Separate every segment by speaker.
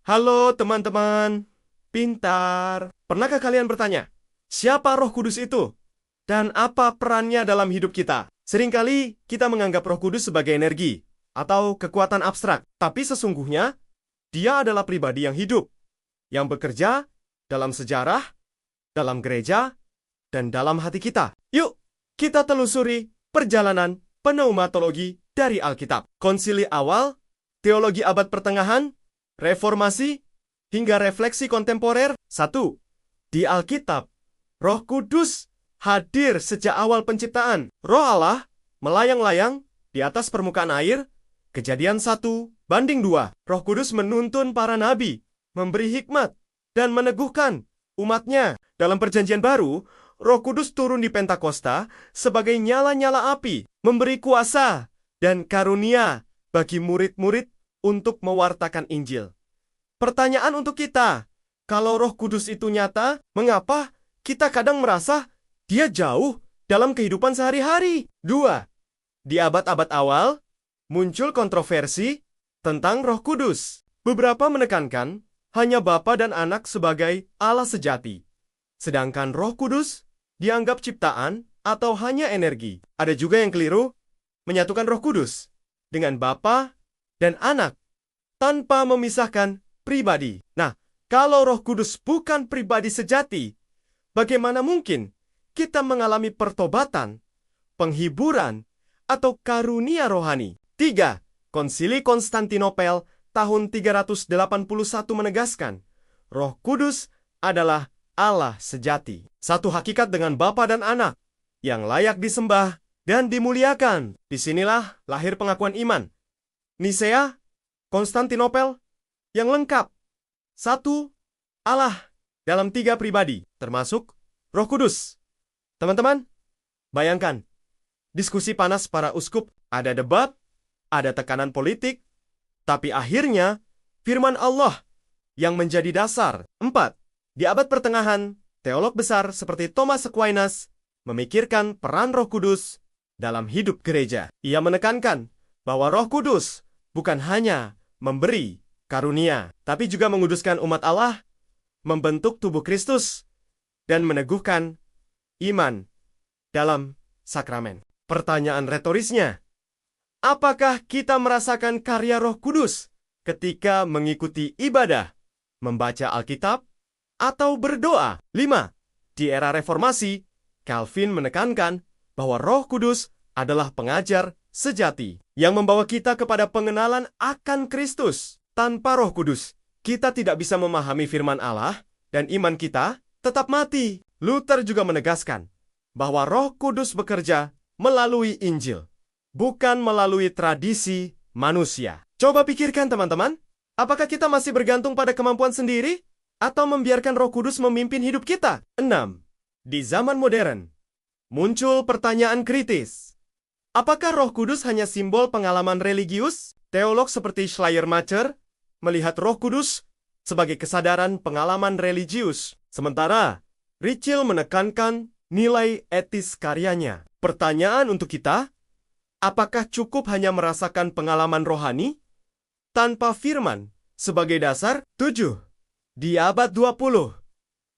Speaker 1: Halo teman-teman, pintar. Pernahkah kalian bertanya, siapa Roh Kudus itu? Dan apa perannya dalam hidup kita? Seringkali kita menganggap Roh Kudus sebagai energi atau kekuatan abstrak. Tapi sesungguhnya, dia adalah pribadi yang hidup, yang bekerja dalam sejarah, dalam gereja, dan dalam hati kita. Yuk, kita telusuri perjalanan pneumatologi dari Alkitab. Konsili awal, teologi abad pertengahan, reformasi, hingga refleksi kontemporer. 1. Di Alkitab, Roh Kudus hadir sejak awal penciptaan. Roh Allah melayang-layang di atas permukaan air. Kejadian 1:2. Roh Kudus menuntun para nabi, memberi hikmat, dan meneguhkan umatnya. Dalam perjanjian baru, Roh Kudus turun di Pentakosta sebagai nyala-nyala api, memberi kuasa dan karunia bagi murid-murid untuk mewartakan Injil. Pertanyaan untuk kita, kalau Roh Kudus itu nyata, mengapa kita kadang merasa dia jauh dalam kehidupan sehari-hari? 2. Di abad-abad awal, muncul kontroversi tentang Roh Kudus. Beberapa menekankan hanya Bapa dan Anak sebagai Allah sejati, sedangkan Roh Kudus dianggap ciptaan atau hanya energi. Ada juga yang keliru menyatukan Roh Kudus dengan Bapa dan Anak tanpa memisahkan pribadi. Nah, kalau Roh Kudus bukan pribadi sejati, bagaimana mungkin kita mengalami pertobatan, penghiburan, atau karunia rohani? 3. Konsili Konstantinopel tahun 381 menegaskan, Roh Kudus adalah Allah sejati. Satu hakikat dengan Bapa dan Anak yang layak disembah dan dimuliakan. Disinilah lahir pengakuan iman. Nisea, Konstantinopel, yang lengkap. 1. Allah dalam 3 pribadi, termasuk Roh Kudus. Teman-teman, bayangkan, diskusi panas para uskup, ada debat, ada tekanan politik, tapi akhirnya firman Allah yang menjadi dasar. 4. Di abad pertengahan, teolog besar seperti Thomas Aquinas memikirkan peran Roh Kudus dalam hidup gereja. Ia menekankan bahwa Roh Kudus bukan hanya memberi karunia, tapi juga menguduskan umat Allah, membentuk tubuh Kristus, dan meneguhkan iman dalam sakramen. Pertanyaan retorisnya, apakah kita merasakan karya Roh Kudus ketika mengikuti ibadah, membaca Alkitab, atau berdoa? 5. Di era reformasi, Calvin menekankan bahwa Roh Kudus adalah pengajar sejati yang membawa kita kepada pengenalan akan Kristus. Tanpa Roh Kudus, kita tidak bisa memahami firman Allah dan iman kita tetap mati. Luther juga menegaskan bahwa Roh Kudus bekerja melalui Injil, bukan melalui tradisi manusia. Coba pikirkan teman-teman, apakah kita masih bergantung pada kemampuan sendiri atau membiarkan Roh Kudus memimpin hidup kita? 6. Di zaman modern, muncul pertanyaan kritis. Apakah Roh Kudus hanya simbol pengalaman religius? Teolog seperti Schleiermacher melihat Roh Kudus sebagai kesadaran pengalaman religius, sementara Ritchie menekankan nilai etis karyanya. Pertanyaan untuk kita, apakah cukup hanya merasakan pengalaman rohani tanpa firman sebagai dasar? 7. Di abad 20,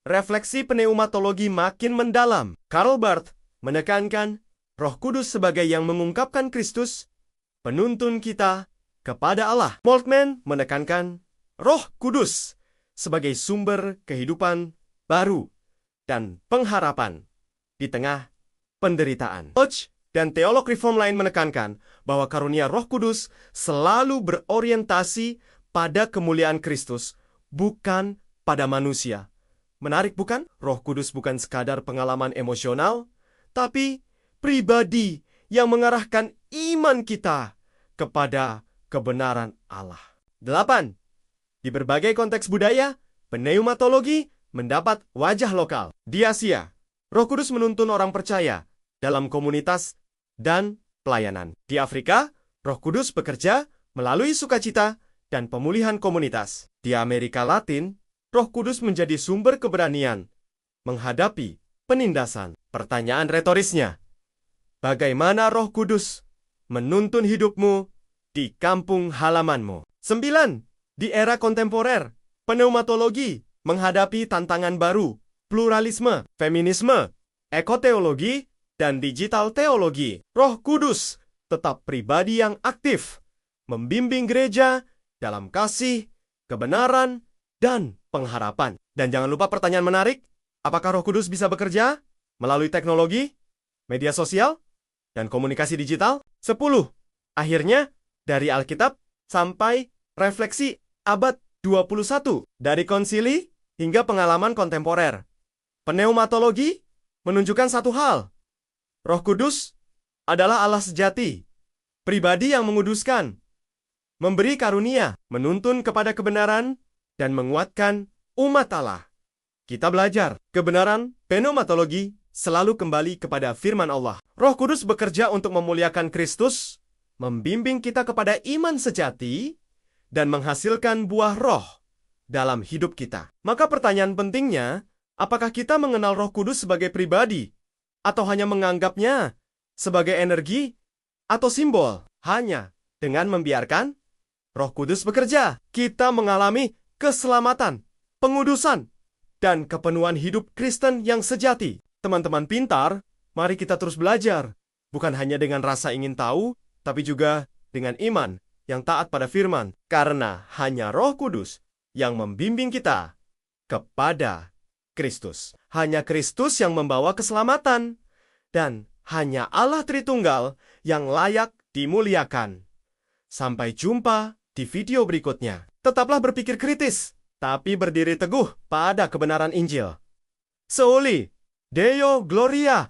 Speaker 1: refleksi pneumatologi makin mendalam. Karl Barth menekankan Roh Kudus sebagai yang mengungkapkan Kristus, penuntun kita kepada Allah. Moltmann menekankan Roh Kudus sebagai sumber kehidupan baru dan pengharapan di tengah penderitaan. Hodge dan teolog reform lain menekankan bahwa karunia Roh Kudus selalu berorientasi pada kemuliaan Kristus, bukan pada manusia. Menarik bukan? Roh Kudus bukan sekadar pengalaman emosional, tapi pribadi yang mengarahkan iman kita kepada kebenaran Allah. 8. Di berbagai konteks budaya, pneumatologi mendapat wajah lokal. Di Asia, Roh Kudus menuntun orang percaya dalam komunitas dan pelayanan. Di Afrika, Roh Kudus bekerja melalui sukacita dan pemulihan komunitas. Di Amerika Latin, Roh Kudus menjadi sumber keberanian menghadapi penindasan. Pertanyaan retorisnya, bagaimana Roh Kudus menuntun hidupmu di kampung halamanmu? 9. Di era kontemporer, pneumatologi menghadapi tantangan baru, pluralisme, feminisme, ekoteologi, dan digital teologi. Roh Kudus tetap pribadi yang aktif, membimbing gereja dalam kasih, kebenaran, dan pengharapan. Dan jangan lupa pertanyaan menarik, apakah Roh Kudus bisa bekerja melalui teknologi, media sosial, dan komunikasi digital? 10. Akhirnya, dari Alkitab sampai refleksi abad 21, dari konsili hingga pengalaman kontemporer. Pneumatologi menunjukkan satu hal. Roh Kudus adalah Allah sejati, pribadi yang menguduskan, memberi karunia, menuntun kepada kebenaran, dan menguatkan umat Allah. Kita belajar kebenaran pneumatologi selalu kembali kepada firman Allah. Roh Kudus bekerja untuk memuliakan Kristus, membimbing kita kepada iman sejati, dan menghasilkan buah roh dalam hidup kita. Maka pertanyaan pentingnya, apakah kita mengenal Roh Kudus sebagai pribadi, atau hanya menganggapnya sebagai energi atau simbol? Hanya dengan membiarkan Roh Kudus bekerja, kita mengalami keselamatan, pengudusan, dan kepenuhan hidup Kristen yang sejati. Teman-teman pintar, mari kita terus belajar, bukan hanya dengan rasa ingin tahu, tapi juga dengan iman yang taat pada firman, karena hanya Roh Kudus yang membimbing kita kepada Kristus. Hanya Kristus yang membawa keselamatan, dan hanya Allah Tritunggal yang layak dimuliakan. Sampai jumpa di video berikutnya. Tetaplah berpikir kritis, tapi berdiri teguh pada kebenaran Injil. Soli Deo Gloria.